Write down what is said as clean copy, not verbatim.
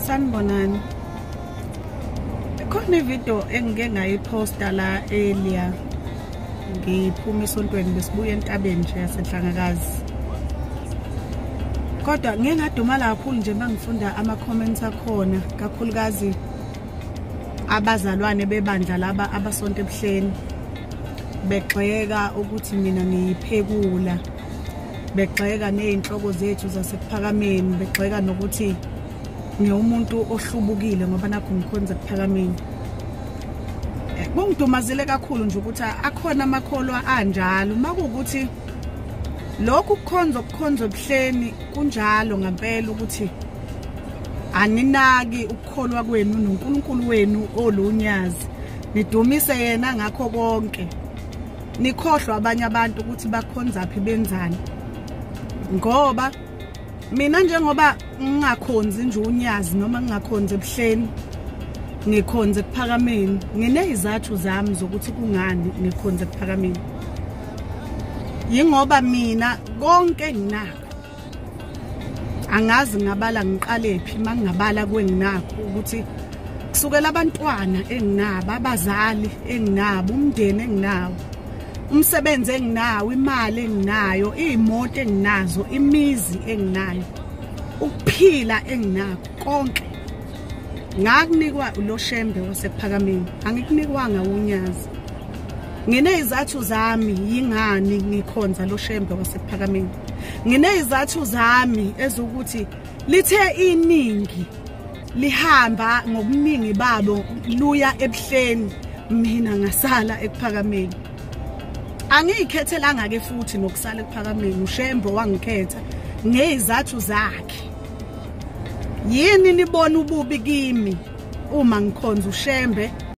Sanibonani. Khona ivideo engike ngayiposta la earlier. Ngiphuma esontweni besibuya entabeni nje yaseNhlangakazi. Kodwa ngeke ngadumala kakhulu nje mangifunda ama comments akhona, kakhulukazi abazalwane bebandla laba abasonto ebuhleni. Begxeka ukuthi mina ngiyiphekula. Begxeka nezinhloko zethu zasephakameni, begxeka nokuthi ngiwumuntu ohlubukile ngoba nakho ngikhonza kuphakameni. Kungidumazile kakhulu nje ukuthi akhona amakholwa anjalo, makuwukuthi lokhu kukhonza obuhleni kunjalo ngempela ukuthi aninaki ukukholwa kwenu noNkulunkulu wenu olunyazi, nidumise yena ngakho konke. Nikhohlwa abanye abantu ukuthi bakhonza phi benzani. Ngoba mina njengoba ngingakhonzi nje unyazi noma ngingakhonzi ebuhleni, ngikhonze kuphakameni, nginezizathu zami zokuthi kungani ngikhonze kuphakameni. Yingoba mina konke nginakho. Angazi ngabala ngiqale phi mangingabala kwenginakho ukuthi kusukela abantwana enginabo, abazali enginabo, umndeni enginawo, umsebenzi enginawo, imali enginayo, izimoto enginazo, imizi enginayo, ukuphila enginakho, konke ngakunikwa uloshembe wasephakameni, angikunikwanga unyazi. Nginezizathu zami yingani ngikhonza loshembe wasephakameni. Nginezizathu zami ezokuthi lithe iningi lihamba ngobuningi babo luya ebuhleni, mina ngasala ekuphakameni. Angiyikhethelanga ke futhi nokusala ekuphakameni, ushembe wangikhetha ngezizathu zakhe. Yini nibona ububi kimi uma ngikhonza ushembe